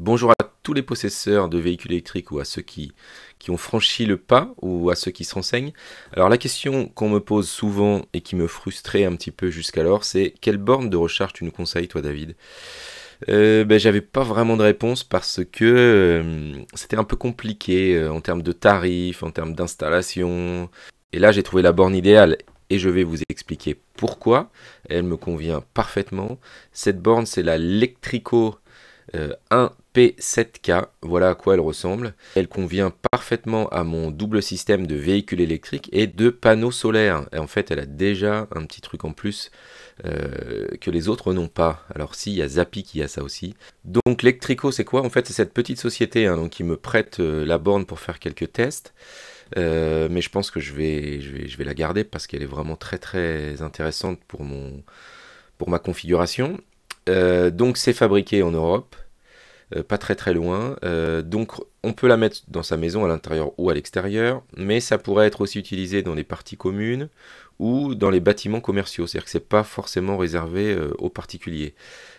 Bonjour à tous les possesseurs de véhicules électriques ou à ceux qui ont franchi le pas ou à ceux qui se renseignent. Alors la question qu'on me pose souvent et qui me frustrait un petit peu jusqu'alors, c'est quelle borne de recharge tu nous conseilles toi David? J'avais pas vraiment de réponse parce que c'était un peu compliqué en termes de tarifs, en termes d'installation. Et là j'ai trouvé la borne idéale et je vais vous expliquer pourquoi. Elle me convient parfaitement. Cette borne c'est la Lectrico 1P7K, voilà à quoi elle ressemble. Elle convient parfaitement à mon double système de véhicules électriques et de panneaux solaires. Et en fait, elle a déjà un petit truc en plus que les autres n'ont pas. Alors si, il y a Zappi qui a ça aussi. Donc Lectrico, c'est quoi? En fait, c'est cette petite société donc, qui me prête la borne pour faire quelques tests. Mais je pense que je vais la garder parce qu'elle est vraiment très très intéressante pour ma configuration. Donc c'est fabriqué en Europe, pas très très loin. Donc on peut la mettre dans sa maison à l'intérieur ou à l'extérieur, mais ça pourrait être aussi utilisé dans les parties communes ou dans les bâtiments commerciaux. C'est-à-dire que c'est pas forcément réservé aux particuliers.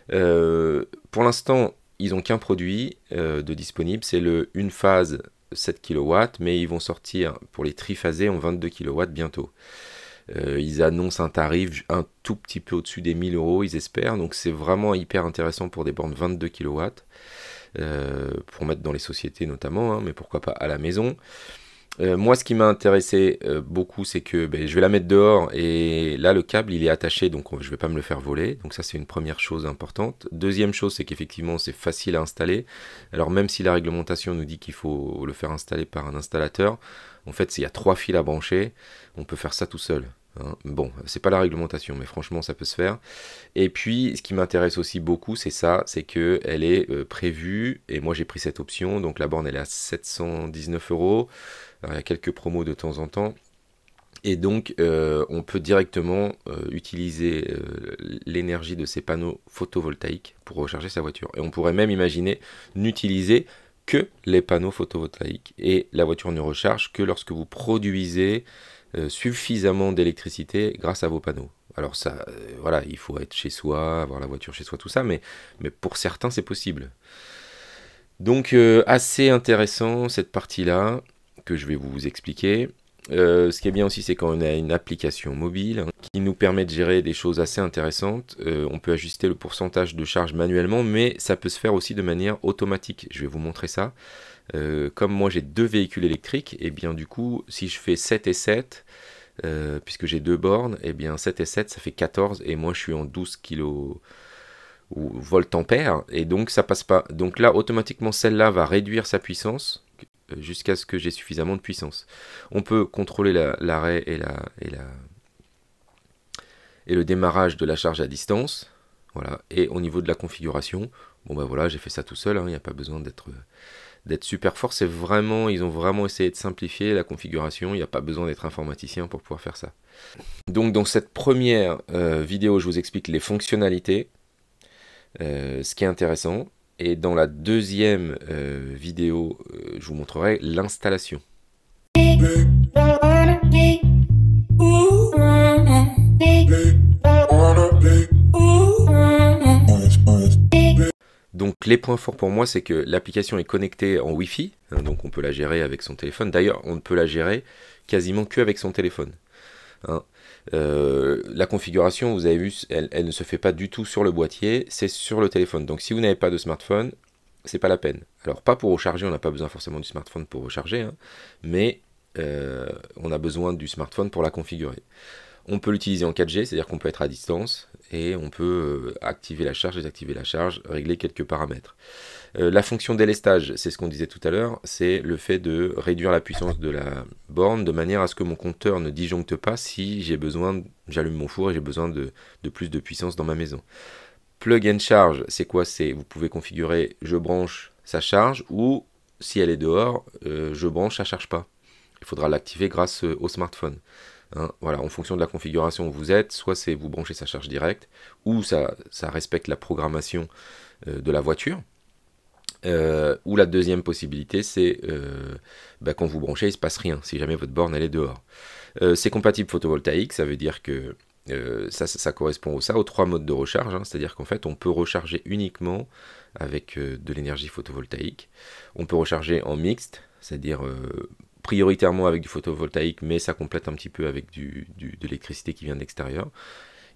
Pour l'instant, ils n'ont qu'un produit de disponible, c'est le une phase 7 kW, mais ils vont sortir pour les triphasés en 22 kW bientôt. Ils annoncent un tarif un tout petit peu au-dessus des 1000 euros, ils espèrent. Donc c'est vraiment hyper intéressant pour des bornes 22 kW, pour mettre dans les sociétés notamment, mais pourquoi pas à la maison. Moi, ce qui m'a intéressé beaucoup, c'est que je vais la mettre dehors et là, le câble, il est attaché, donc je ne vais pas me le faire voler. Donc ça, c'est une première chose importante. Deuxième chose, c'est qu'effectivement, c'est facile à installer. Alors même si la réglementation nous dit qu'il faut le faire installer par un installateur, en fait, s'il y a 3 fils à brancher, on peut faire ça tout seul. Bon, c'est pas la réglementation, mais franchement, ça peut se faire. Et puis, ce qui m'intéresse aussi beaucoup, c'est ça, c'est que elle est prévue, et moi j'ai pris cette option, donc la borne elle est à 719 euros. Alors, il y a quelques promos de temps en temps. Et donc, on peut directement utiliser l'énergie de ces panneaux photovoltaïques pour recharger sa voiture. Et on pourrait même imaginer n'utiliser que les panneaux photovoltaïques. Et la voiture ne recharge que lorsque vous produisez suffisamment d'électricité grâce à vos panneaux. Alors ça, voilà, il faut être chez soi, avoir la voiture chez soi, tout ça, mais pour certains, c'est possible. Donc, assez intéressant cette partie-là que je vais vous expliquer. Ce qui est bien aussi, c'est qu'on a une application mobile qui nous permet de gérer des choses assez intéressantes. On peut ajuster le pourcentage de charge manuellement, mais ça peut se faire aussi de manière automatique. Je vais vous montrer ça. Comme moi j'ai 2 véhicules électriques, et bien du coup, si je fais 7 et 7, puisque j'ai 2 bornes, et bien 7 et 7, ça fait 14, et moi je suis en 12 kg ou volt-ampères, et donc ça passe pas. Donc là, automatiquement, celle-là va réduire sa puissance jusqu'à ce que j'ai suffisamment de puissance. On peut contrôler l'arrêt et le démarrage de la charge à distance. Voilà. Et au niveau de la configuration, bon voilà, j'ai fait ça tout seul, il n'y a pas besoin d'être super fort. Ils ont vraiment essayé de simplifier la configuration, il n'y a pas besoin d'être informaticien pour pouvoir faire ça. Donc dans cette première vidéo, je vous explique les fonctionnalités, ce qui est intéressant. Et dans la deuxième vidéo, je vous montrerai l'installation. Donc les points forts pour moi, c'est que l'application est connectée en Wi-Fi, donc on peut la gérer avec son téléphone. D'ailleurs, on ne peut la gérer quasiment qu'avec son téléphone. La configuration, vous avez vu, elle ne se fait pas du tout sur le boîtier, c'est sur le téléphone. Donc si vous n'avez pas de smartphone, c'est pas la peine. Alors pas pour recharger, on n'a pas besoin forcément du smartphone pour recharger, mais on a besoin du smartphone pour la configurer. On peut l'utiliser en 4G, c'est-à-dire qu'on peut être à distance et on peut activer la charge, désactiver la charge, régler quelques paramètres. La fonction délestage, c'est ce qu'on disait tout à l'heure, c'est le fait de réduire la puissance de la borne de manière à ce que mon compteur ne disjoncte pas si j'allume mon four et j'ai besoin de plus de puissance dans ma maison. Plug and charge, c'est quoi? C'est vous pouvez configurer je branche, ça charge, ou si elle est dehors, je branche, ça charge pas. Il faudra l'activer grâce au smartphone. Voilà, en fonction de la configuration où vous êtes, soit c'est vous branchez sa charge directe, ou ça respecte la programmation de la voiture. Ou la deuxième possibilité, c'est quand vous branchez, il ne se passe rien, si jamais votre borne elle est dehors. C'est compatible photovoltaïque, ça veut dire que ça correspond aux 3 modes de recharge, c'est-à-dire qu'en fait on peut recharger uniquement avec de l'énergie photovoltaïque. On peut recharger en mixte, c'est-à-dire prioritairement avec du photovoltaïque, mais ça complète un petit peu avec de l'électricité qui vient de l'extérieur.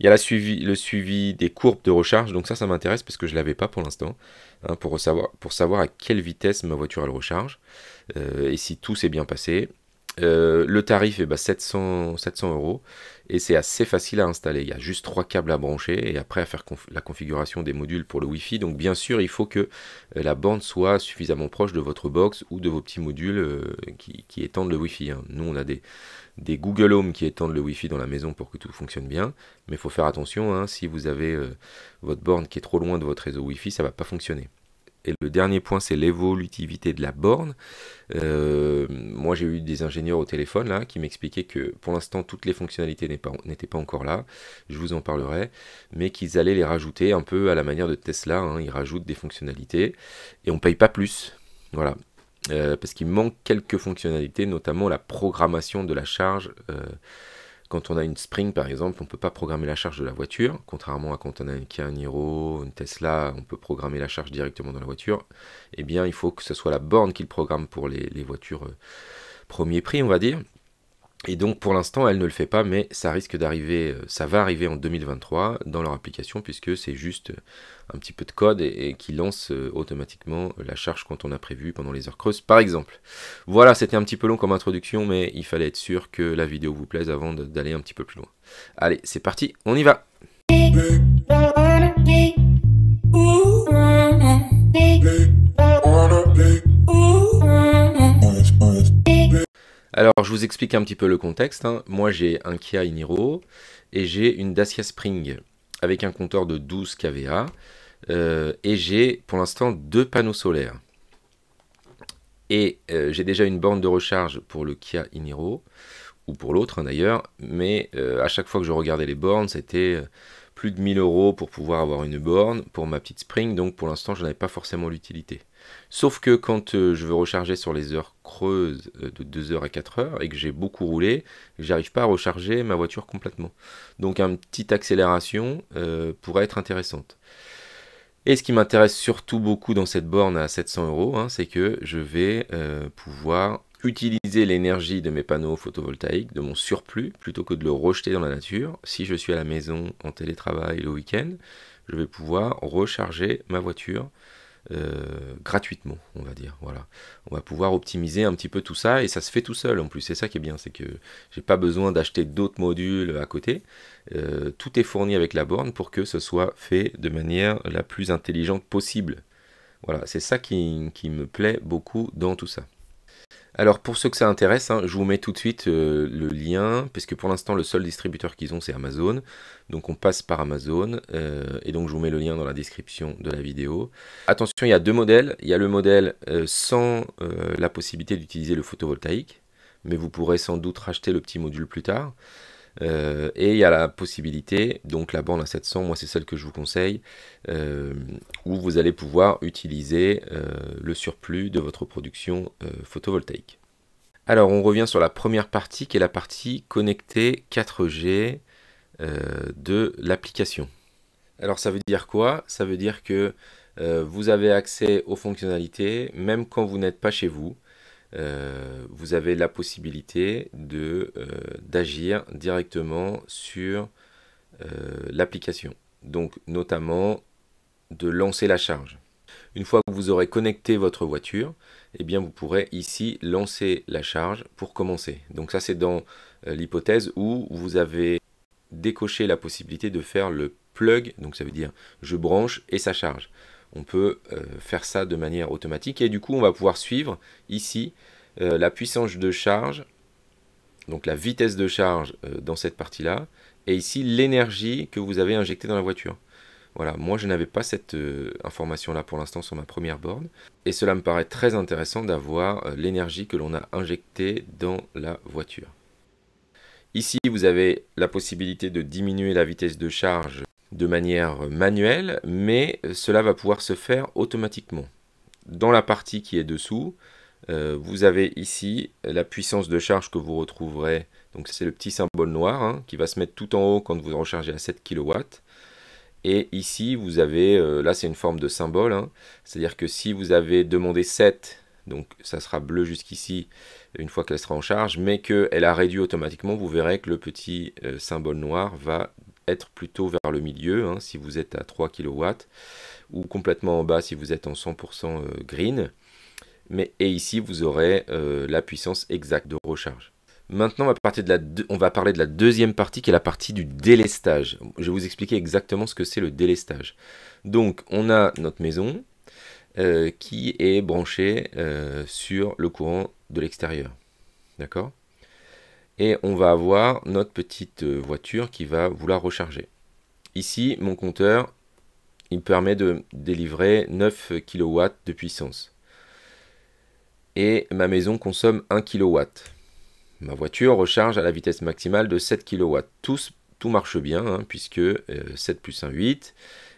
Il y a le suivi des courbes de recharge, donc ça m'intéresse parce que je ne l'avais pas pour l'instant, hein, pour savoir à quelle vitesse ma voiture elle recharge, et si tout s'est bien passé. Le tarif est 700 €, et c'est assez facile à installer. Il y a juste 3 câbles à brancher et après à faire la configuration des modules pour le Wi-Fi. Donc bien sûr, il faut que la borne soit suffisamment proche de votre box ou de vos petits modules qui étendent le Wi-Fi, hein. Nous, on a des Google Home qui étendent le Wi-Fi dans la maison pour que tout fonctionne bien. Mais il faut faire attention, hein, si vous avez votre borne qui est trop loin de votre réseau Wi-Fi, ça ne va pas fonctionner. Et le dernier point, c'est l'évolutivité de la borne. Moi, j'ai eu des ingénieurs au téléphone là, qui m'expliquaient que pour l'instant, toutes les fonctionnalités n'étaient pas encore là. Je vous en parlerai. Mais qu'ils allaient les rajouter un peu à la manière de Tesla, hein. Ils rajoutent des fonctionnalités et on ne paye pas plus. Voilà. Parce qu'il manque quelques fonctionnalités, notamment la programmation de la charge. Quand on a une Spring par exemple, on ne peut pas programmer la charge de la voiture, contrairement à quand on a une Kia Niro, une Tesla, on peut programmer la charge directement dans la voiture. Eh bien, il faut que ce soit la borne qui le programme pour les voitures premier prix, on va dire. Et donc pour l'instant, elle ne le fait pas, mais ça risque d'arriver, ça va arriver en 2023 dans leur application, puisque c'est juste un petit peu de code et qui lance automatiquement la charge quand on a prévu pendant les heures creuses, par exemple. Voilà, c'était un petit peu long comme introduction, mais il fallait être sûr que la vidéo vous plaise avant d'aller un petit peu plus loin. Allez, c'est parti, on y va! Alors, je vous explique un petit peu le contexte, hein. Moi, j'ai un Kia Niro et j'ai une Dacia Spring avec un compteur de 12 kVA et j'ai pour l'instant 2 panneaux solaires. Et j'ai déjà une borne de recharge pour le Kia Niro, ou pour l'autre hein, d'ailleurs, mais à chaque fois que je regardais les bornes, c'était plus de 1000 € pour pouvoir avoir une borne pour ma petite Spring, donc pour l'instant, je n'avais pas forcément l'utilité. Sauf que quand je veux recharger sur les heures creuses de 2 heures à 4 heures et que j'ai beaucoup roulé, j'arrive pas à recharger ma voiture complètement. Donc une petite accélération pourrait être intéressante. Et ce qui m'intéresse surtout beaucoup dans cette borne à 700 €, hein, c'est que je vais pouvoir utiliser l'énergie de mes panneaux photovoltaïques, de mon surplus, plutôt que de le rejeter dans la nature. Si je suis à la maison en télétravail le week-end, je vais pouvoir recharger ma voiture gratuitement, on va dire. Voilà, on va pouvoir optimiser un petit peu tout ça et ça se fait tout seul en plus. C'est ça qui est bien, c'est que j'ai pas besoin d'acheter d'autres modules à côté. Tout est fourni avec la borne pour que ce soit fait de manière la plus intelligente possible. Voilà, c'est ça qui me plaît beaucoup dans tout ça. Alors pour ceux que ça intéresse, hein, je vous mets tout de suite le lien, parce que pour l'instant le seul distributeur qu'ils ont c'est Amazon, donc on passe par Amazon, et donc je vous mets le lien dans la description de la vidéo. Attention, il y a deux modèles, il y a le modèle sans la possibilité d'utiliser le photovoltaïque, mais vous pourrez sans doute racheter le petit module plus tard. Et il y a la possibilité, donc la borne à 700, moi c'est celle que je vous conseille, où vous allez pouvoir utiliser le surplus de votre production photovoltaïque. Alors on revient sur la première partie qui est la partie connectée 4G de l'application. Alors ça veut dire quoi? Ça veut dire que vous avez accès aux fonctionnalités même quand vous n'êtes pas chez vous. Vous avez la possibilité d'agir directement sur l'application. Donc notamment de lancer la charge. Une fois que vous aurez connecté votre voiture, eh bien vous pourrez ici lancer la charge pour commencer. Donc ça c'est dans l'hypothèse où vous avez décoché la possibilité de faire le plug, donc ça veut dire je branche et ça charge. On peut faire ça de manière automatique et du coup on va pouvoir suivre ici la puissance de charge, donc la vitesse de charge dans cette partie-là, et ici l'énergie que vous avez injectée dans la voiture. Voilà, moi je n'avais pas cette information-là pour l'instant sur ma première borne, et cela me paraît très intéressant d'avoir l'énergie que l'on a injectée dans la voiture. Ici vous avez la possibilité de diminuer la vitesse de charge de manière manuelle, mais cela va pouvoir se faire automatiquement. Dans la partie qui est dessous, vous avez ici la puissance de charge que vous retrouverez, donc c'est le petit symbole noir hein, qui va se mettre tout en haut quand vous rechargez à 7 kW. Et ici, vous avez, là c'est une forme de symbole, hein. C'est-à-dire que si vous avez demandé 7, donc ça sera bleu jusqu'ici, une fois qu'elle sera en charge, mais qu'elle a réduit automatiquement, vous verrez que le petit symbole noir va être plutôt vers le milieu, hein, si vous êtes à 3 kW, ou complètement en bas si vous êtes en 100% green. Et ici, vous aurez la puissance exacte de recharge. Maintenant, on va parler de la deuxième partie qui est la partie du délestage. Je vais vous expliquer exactement ce que c'est le délestage. Donc, on a notre maison qui est branchée sur le courant de l'extérieur. D'accord? Et on va avoir notre petite voiture qui va vouloir recharger. Ici, mon compteur, il me permet de délivrer 9 kW de puissance. Et ma maison consomme 1 kW. Ma voiture recharge à la vitesse maximale de 7 kW. Tout marche bien, hein, puisque 7 plus 1, 8.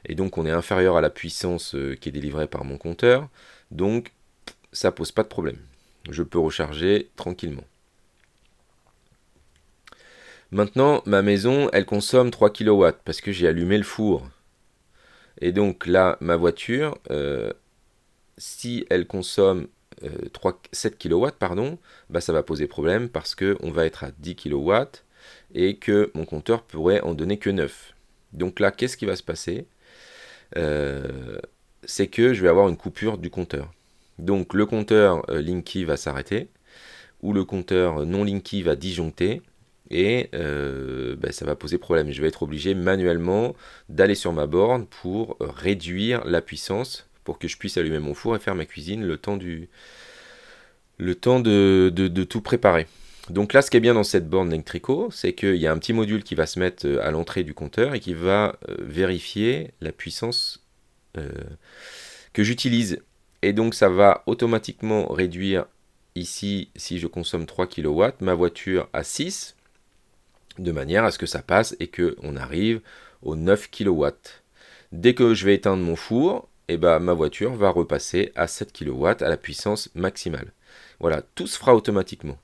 Et donc on est inférieur à la puissance qui est délivrée par mon compteur. Donc ça pose pas de problème. Je peux recharger tranquillement. Maintenant, ma maison, elle consomme 3 kW parce que j'ai allumé le four. Et donc là, ma voiture, si elle consomme 7 kW, pardon, bah ça va poser problème parce qu'on va être à 10 kW et que mon compteur pourrait en donner que 9. Donc là, qu'est-ce qui va se passer? C'est que je vais avoir une coupure du compteur. Donc le compteur Linky va s'arrêter, ou le compteur non Linky va disjoncter, et ça va poser problème. Je vais être obligé manuellement d'aller sur ma borne pour réduire la puissance pour que je puisse allumer mon four et faire ma cuisine le temps de tout préparer. Donc là, ce qui est bien dans cette borne Electrico, c'est qu'il y a un petit module qui va se mettre à l'entrée du compteur et qui va vérifier la puissance que j'utilise. Et donc ça va automatiquement réduire ici, si je consomme 3 kW, ma voiture à 6, de manière à ce que ça passe et qu'on arrive aux 9 kW. Dès que je vais éteindre mon four, ma voiture va repasser à 7 kW à la puissance maximale. Voilà, tout se fera automatiquement.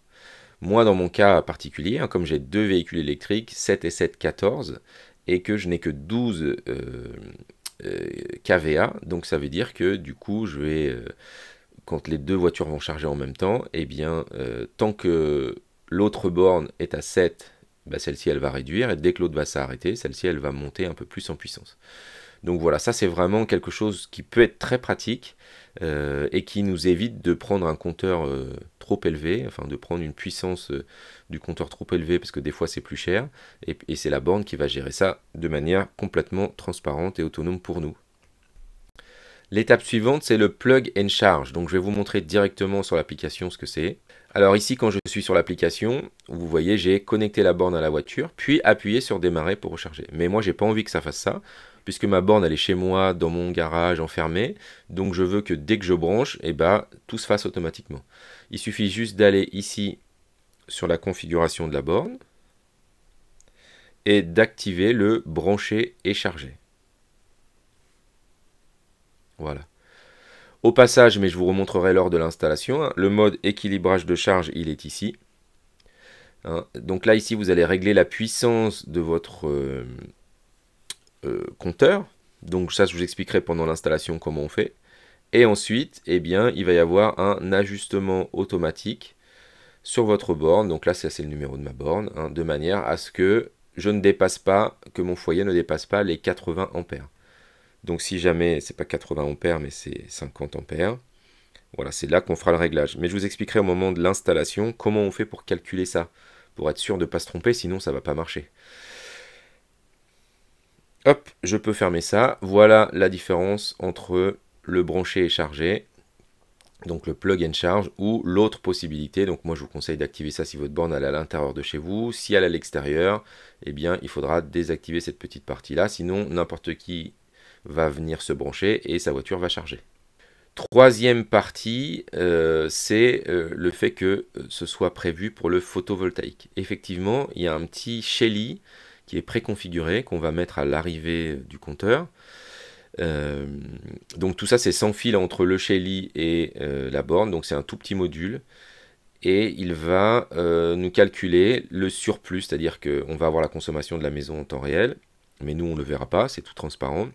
Moi, dans mon cas particulier, hein, comme j'ai deux véhicules électriques, 7 et 7, 14, et que je n'ai que 12 kVA, donc ça veut dire que du coup, je vais, quand les deux voitures vont charger en même temps, tant que l'autre borne est à 7, celle-ci, elle va réduire, et dès que l'autre va s'arrêter, celle-ci, elle va monter un peu plus en puissance. Donc voilà, ça c'est vraiment quelque chose qui peut être très pratique et qui nous évite de prendre un compteur trop élevé, enfin de prendre une puissance du compteur trop élevée parce que des fois c'est plus cher et c'est la borne qui va gérer ça de manière complètement transparente et autonome pour nous. L'étape suivante, c'est le plug and charge. Donc je vais vous montrer directement sur l'application ce que c'est. Alors ici, quand je suis sur l'application, vous voyez, j'ai connecté la borne à la voiture, puis appuyé sur démarrer pour recharger. Mais moi, j'ai pas envie que ça fasse ça, puisque ma borne, elle est chez moi, dans mon garage, enfermée. Donc je veux que dès que je branche, tout se fasse automatiquement. Il suffit juste d'aller ici sur la configuration de la borne et d'activer le brancher et charger. Voilà. Au passage, mais je vous remontrerai lors de l'installation, hein, le mode équilibrage de charge, il est ici. Hein, donc là, ici, vous allez régler la puissance de votre compteur. Donc ça, je vous expliquerai pendant l'installation comment on fait. Et ensuite, il va y avoir un ajustement automatique sur votre borne. Donc là, ça c'est le numéro de ma borne, hein, de manière à ce que je ne dépasse pas, que mon foyer ne dépasse pas les 80 ampères. Donc si jamais, c'est pas 80 ampères, mais c'est 50 ampères, voilà, c'est là qu'on fera le réglage. Mais je vous expliquerai au moment de l'installation comment on fait pour calculer ça, pour être sûr de ne pas se tromper, sinon ça ne va pas marcher. Hop, je peux fermer ça. Voilà la différence entre le brancher et charger, donc le plug and charge, ou l'autre possibilité. Donc moi je vous conseille d'activer ça si votre borne est à l'intérieur de chez vous. Si elle est à l'extérieur, il faudra désactiver cette petite partie-là, sinon n'importe qui va venir se brancher et sa voiture va charger. Troisième partie, c'est le fait que ce soit prévu pour le photovoltaïque. Effectivement, il y a un petit Shelly qui est préconfiguré, qu'on va mettre à l'arrivée du compteur. Donc tout ça, c'est sans fil entre le Shelly et la borne, donc c'est un tout petit module. Et il va nous calculer le surplus, c'est-à-dire qu'on va avoir la consommation de la maison en temps réel, Mais nous, on ne le verra pas, c'est tout transparent.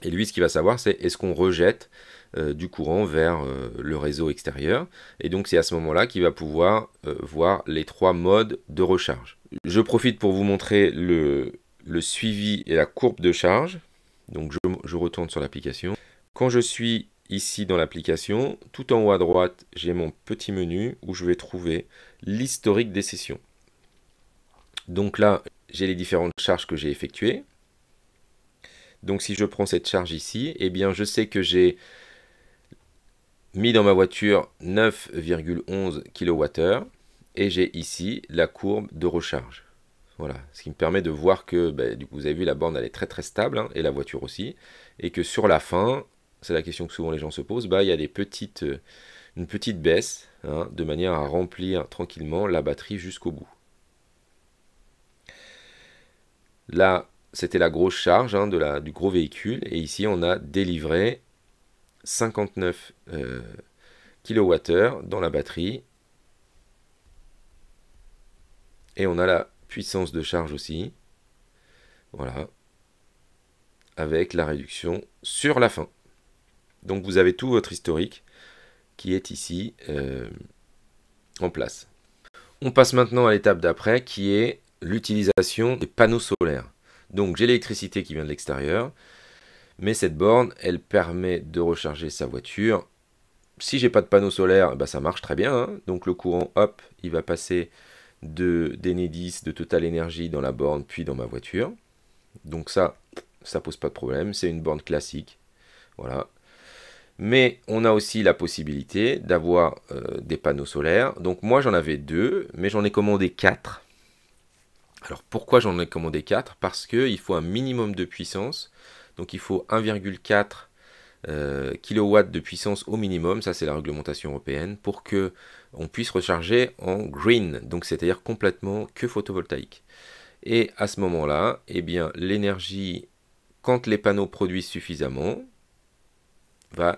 Et lui, ce qu'il va savoir, c'est est-ce qu'on rejette du courant vers le réseau extérieur. Et donc, c'est à ce moment-là qu'il va pouvoir voir les 3 modes de recharge. Je profite pour vous montrer le suivi et la courbe de charge. Donc, je retourne sur l'application. Quand je suis ici dans l'application, tout en haut à droite, j'ai mon petit menu où je vais trouver l'historique des sessions. Donc là, j'ai les différentes charges que j'ai effectuées. Donc si je prends cette charge ici, eh bien je sais que j'ai mis dans ma voiture 9,11 kWh et j'ai ici la courbe de recharge. Voilà, ce qui me permet de voir que, du coup, vous avez vu, la borne elle est très très stable, hein, et la voiture aussi, et que sur la fin, c'est la question que souvent les gens se posent, il y a une petite baisse, hein, de manière à remplir tranquillement la batterie jusqu'au bout. Là, c'était la grosse charge, hein, du gros véhicule, et ici on a délivré 59 kWh dans la batterie, et on a la puissance de charge aussi, voilà, avec la réduction sur la fin. Donc vous avez tout votre historique qui est ici en place. On passe maintenant à l'étape d'après qui est l'utilisation des panneaux solaires. Donc j'ai l'électricité qui vient de l'extérieur, mais cette borne, elle permet de recharger sa voiture. Si j'ai pas de panneau solaire, ça marche très bien, hein. Donc le courant, hop, il va passer d'Enedis, de Total Energy dans la borne, puis dans ma voiture. Donc ça pose pas de problème, c'est une borne classique. Voilà. Mais on a aussi la possibilité d'avoir des panneaux solaires. Donc moi j'en avais 2, mais j'en ai commandé 4. Alors pourquoi j'en ai commandé 4? Parce qu'il faut un minimum de puissance. Donc il faut 1,4 kW de puissance au minimum, ça c'est la réglementation européenne, pour que on puisse recharger en green, donc c'est-à-dire complètement que photovoltaïque. Et à ce moment-là, eh bien l'énergie, quand les panneaux produisent suffisamment, va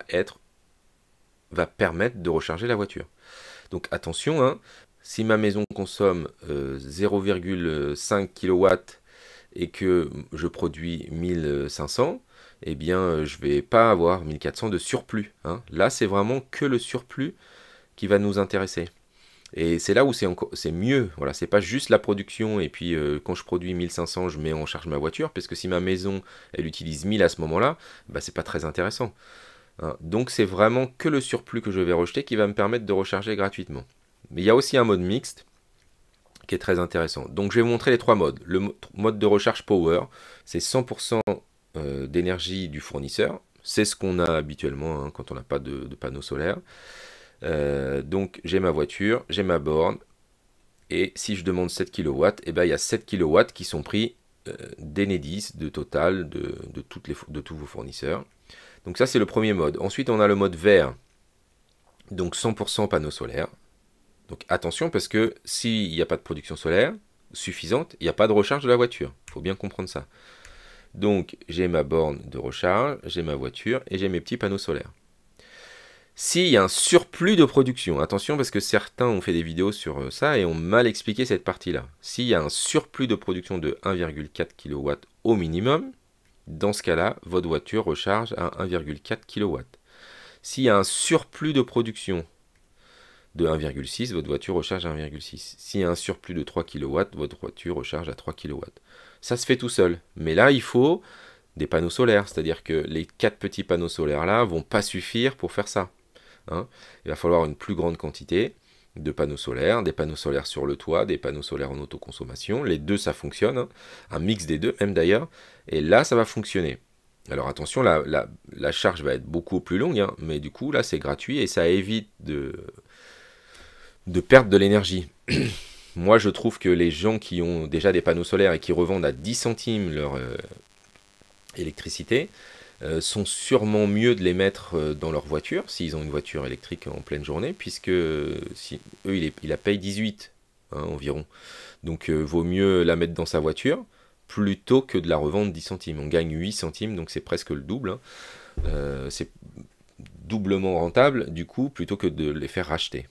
permettre de recharger la voiture. Donc attention, hein, si ma maison consomme 0,5 kW et que je produis 1500, eh bien je ne vais pas avoir 1400 de surplus, hein. Là c'est vraiment que le surplus qui va nous intéresser. Et c'est là où c'est mieux, voilà, c'est pas juste la production et puis quand je produis 1500 je mets en charge ma voiture, parce que si ma maison elle utilise 1000 à ce moment-là, c'est pas très intéressant, hein. Donc c'est vraiment que le surplus que je vais rejeter qui va me permettre de recharger gratuitement. Mais il y a aussi un mode mixte qui est très intéressant. Donc je vais vous montrer les 3 modes. Le mode de recharge power, c'est 100% d'énergie du fournisseur. C'est ce qu'on a habituellement, hein, quand on n'a pas de panneaux solaires. Donc j'ai ma voiture, j'ai ma borne, et si je demande 7 kW, il y a 7 kW qui sont pris d'Enedis, de Total, de tous vos fournisseurs. Donc ça c'est le premier mode. Ensuite on a le mode vert, donc 100% panneaux solaires. Donc attention, parce que s'il n'y a pas de production solaire suffisante, il n'y a pas de recharge de la voiture. Il faut bien comprendre ça. Donc j'ai ma borne de recharge, j'ai ma voiture et j'ai mes petits panneaux solaires. S'il y a un surplus de production, attention parce que certains ont fait des vidéos sur ça et ont mal expliqué cette partie-là. S'il y a un surplus de production de 1,4 kW au minimum, dans ce cas-là, votre voiture recharge à 1,4 kW. S'il y a un surplus de production de 1,6, votre voiture recharge à 1,6. S'il y a un surplus de 3 kW, votre voiture recharge à 3 kW. Ça se fait tout seul. Mais là, il faut des panneaux solaires. C'est-à-dire que les 4 petits panneaux solaires là vont pas suffire pour faire ça, hein. Il va falloir une plus grande quantité de panneaux solaires, des panneaux solaires sur le toit, des panneaux solaires en autoconsommation. Les deux, ça fonctionne, hein. Un mix des deux, même d'ailleurs. Et là, ça va fonctionner. Alors attention, la charge va être beaucoup plus longue, hein, mais du coup, là, c'est gratuit et ça évite de perdre de l'énergie. Moi, je trouve que les gens qui ont déjà des panneaux solaires et qui revendent à 10 centimes leur électricité, sont sûrement mieux de les mettre dans leur voiture, s'ils ont une voiture électrique en pleine journée, puisque eux, ils la payent 18, hein, environ. Donc, vaut mieux la mettre dans sa voiture, plutôt que de la revendre 10 centimes. On gagne 8 centimes, donc c'est presque le double, hein. C'est doublement rentable, du coup, plutôt que de les faire racheter.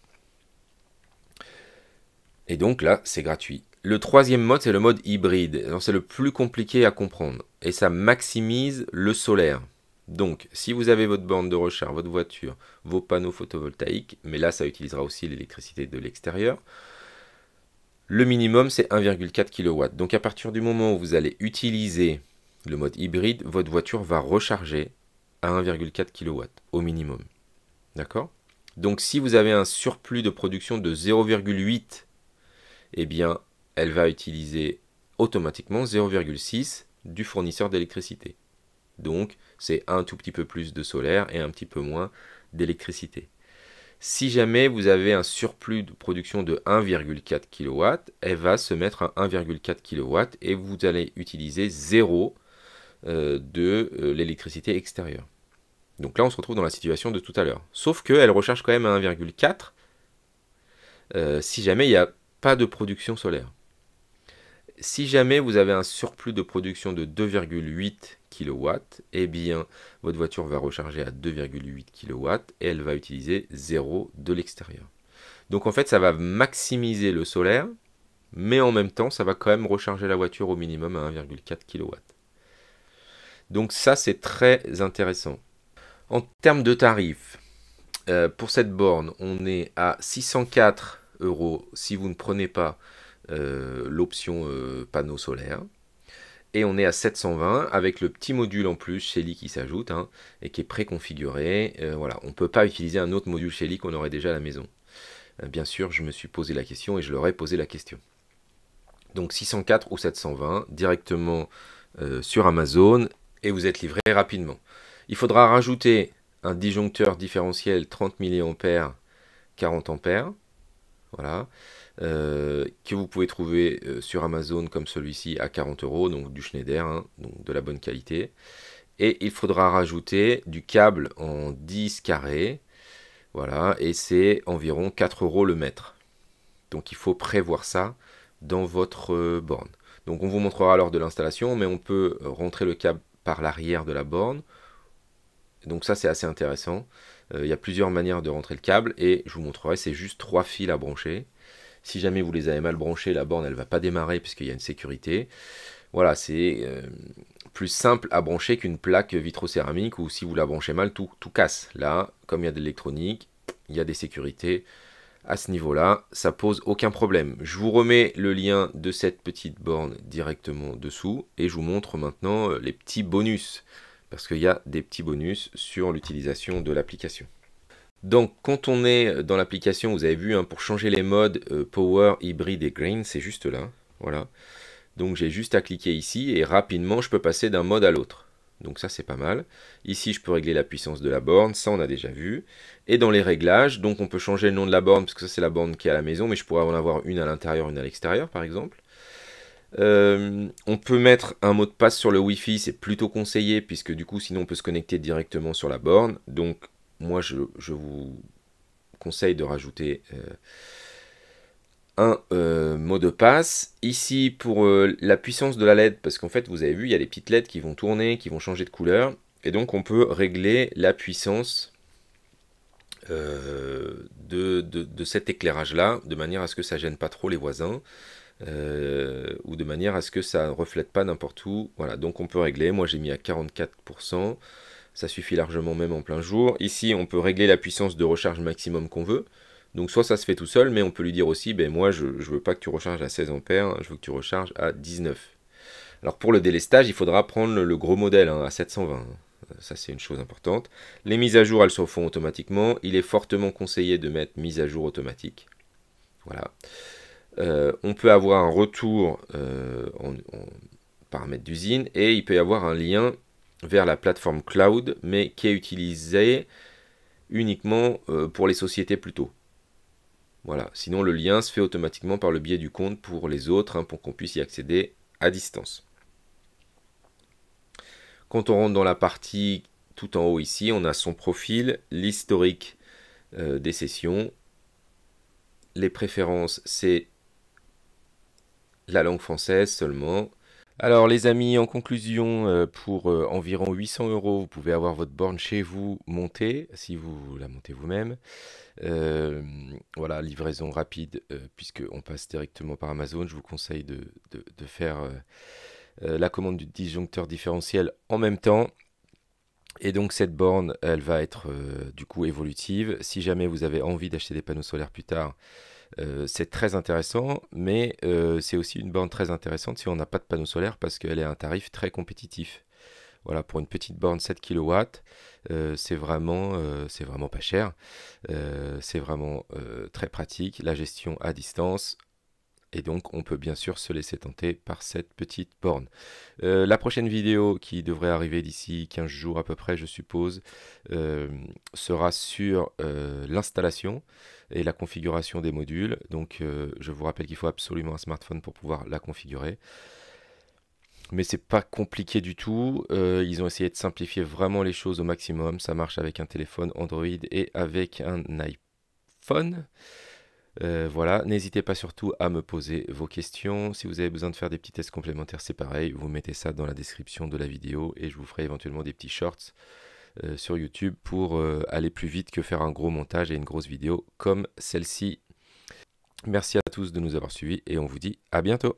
Et donc là, c'est gratuit. Le troisième mode, c'est le mode hybride. C'est le plus compliqué à comprendre. Et ça maximise le solaire. Donc, si vous avez votre borne de recharge, votre voiture, vos panneaux photovoltaïques, mais là, ça utilisera aussi l'électricité de l'extérieur, le minimum, c'est 1,4 kW. Donc, à partir du moment où vous allez utiliser le mode hybride, votre voiture va recharger à 1,4 kW au minimum. D'accord? Donc, si vous avez un surplus de production de 0,8, eh bien, elle va utiliser automatiquement 0,6 du fournisseur d'électricité. Donc, c'est un tout petit peu plus de solaire et un petit peu moins d'électricité. Si jamais vous avez un surplus de production de 1,4 kW, elle va se mettre à 1,4 kW et vous allez utiliser 0 de l'électricité extérieure. Donc là, on se retrouve dans la situation de tout à l'heure. Sauf qu'elle recharge quand même à 1,4 si jamais il n'y a pas de production solaire. Si jamais vous avez un surplus de production de 2,8 kW, eh bien, votre voiture va recharger à 2,8 kW et elle va utiliser 0 de l'extérieur. Donc en fait, ça va maximiser le solaire, mais en même temps, ça va quand même recharger la voiture au minimum à 1,4 kW. Donc ça, c'est très intéressant. En termes de tarifs, pour cette borne, on est à 604 € si vous ne prenez pas l'option panneau solaire. Et on est à 720 avec le petit module en plus Shelly qui s'ajoute et qui est préconfiguré. Voilà, on ne peut pas utiliser un autre module Shelly qu'on aurait déjà à la maison. Bien sûr, je me suis posé la question et je leur ai posé la question. Donc 604 ou 720 directement sur Amazon et vous êtes livré rapidement. Il faudra rajouter un disjoncteur différentiel 30 mA 40 A. Voilà. Que vous pouvez trouver sur Amazon comme celui-ci à 40 €, donc du Schneider, donc de la bonne qualité. Et il faudra rajouter du câble en 10 carrés, voilà, et c'est environ 4 € le mètre. Donc il faut prévoir ça dans votre borne. Donc on vous montrera lors de l'installation, mais on peut rentrer le câble par l'arrière de la borne. Donc ça c'est assez intéressant. Il y a plusieurs manières de rentrer le câble et je vous montrerai, c'est juste 3 fils à brancher. Si jamais vous les avez mal branchés, la borne elle va pas démarrer puisqu'il y a une sécurité. Voilà, c'est plus simple à brancher qu'une plaque vitrocéramique où si vous la branchez mal, tout casse. Là, comme il y a de l'électronique, il y a des sécurités. À ce niveau-là, ça pose aucun problème. Je vous remets le lien de cette petite borne directement dessous et je vous montre maintenant les petits bonus. Parce qu'il y a des petits bonus sur l'utilisation de l'application. Donc quand on est dans l'application, vous avez vu, pour changer les modes Power, Hybrid et Green, c'est juste là. Voilà. Donc j'ai juste à cliquer ici et rapidement je peux passer d'un mode à l'autre. Donc ça c'est pas mal. Ici je peux régler la puissance de la borne, ça on a déjà vu. Et dans les réglages, donc on peut changer le nom de la borne, parce que ça c'est la borne qui est à la maison, mais je pourrais en avoir une à l'intérieur, une à l'extérieur par exemple. On peut mettre un mot de passe sur le Wi-Fi, c'est plutôt conseillé, puisque du coup sinon on peut se connecter directement sur la borne. Donc moi je vous conseille de rajouter un mot de passe. Ici pour la puissance de la LED, parce qu'en fait vous avez vu il y a des petites LED qui vont tourner, qui vont changer de couleur, et donc on peut régler la puissance de cet éclairage là, de manière à ce que ça gêne pas trop les voisins, ou de manière à ce que ça ne reflète pas n'importe où. Voilà, donc on peut régler, moi j'ai mis à 44%, ça suffit largement même en plein jour. Ici on peut régler la puissance de recharge maximum qu'on veut. Donc soit ça se fait tout seul, mais on peut lui dire aussi, ben moi je veux pas que tu recharges à 16 ampères, je veux que tu recharges à 19. Alors pour le délestage, il faudra prendre le gros modèle à 720. Ça c'est une chose importante. Les mises à jour, elles se font automatiquement. Il est fortement conseillé de mettre mise à jour automatique. Voilà. On peut avoir un retour en paramètres d'usine et il peut y avoir un lien vers la plateforme cloud, mais qui est utilisé uniquement pour les sociétés plutôt. Voilà, sinon le lien se fait automatiquement par le biais du compte pour les autres, pour qu'on puisse y accéder à distance. Quand on rentre dans la partie tout en haut ici, on a son profil, l'historique des sessions. Les préférences, c'est la langue française seulement. Alors les amis, en conclusion, pour environ 800 euros, vous pouvez avoir votre borne chez vous montée, si vous la montez vous-même. Euh, voilà, livraison rapide, puisque on passe directement par Amazon. Je vous conseille de faire la commande du disjoncteur différentiel en même temps. Et donc cette borne, elle va être du coup évolutive. Si jamais vous avez envie d'acheter des panneaux solaires plus tard, c'est très intéressant, mais c'est aussi une borne très intéressante si on n'a pas de panneaux solaires parce qu'elle est à un tarif très compétitif. Voilà, pour une petite borne 7 kW, c'est vraiment pas cher. C'est vraiment très pratique. La gestion à distance. Et donc, on peut bien sûr se laisser tenter par cette petite borne. La prochaine vidéo, qui devrait arriver d'ici 15 jours à peu près, je suppose, euh, sera sur l'installation et la configuration des modules. Donc, je vous rappelle qu'il faut absolument un smartphone pour pouvoir la configurer. Mais c'est pas compliqué du tout. Ils ont essayé de simplifier vraiment les choses au maximum. Ça marche avec un téléphone Android et avec un iPhone. Voilà, n'hésitez pas surtout à me poser vos questions. Si vous avez besoin de faire des petits tests complémentaires, c'est pareil. Vous mettez ça dans la description de la vidéo et je vous ferai éventuellement des petits shorts sur YouTube pour aller plus vite que faire un gros montage et une grosse vidéo comme celle-ci. Merci à tous de nous avoir suivis et on vous dit à bientôt.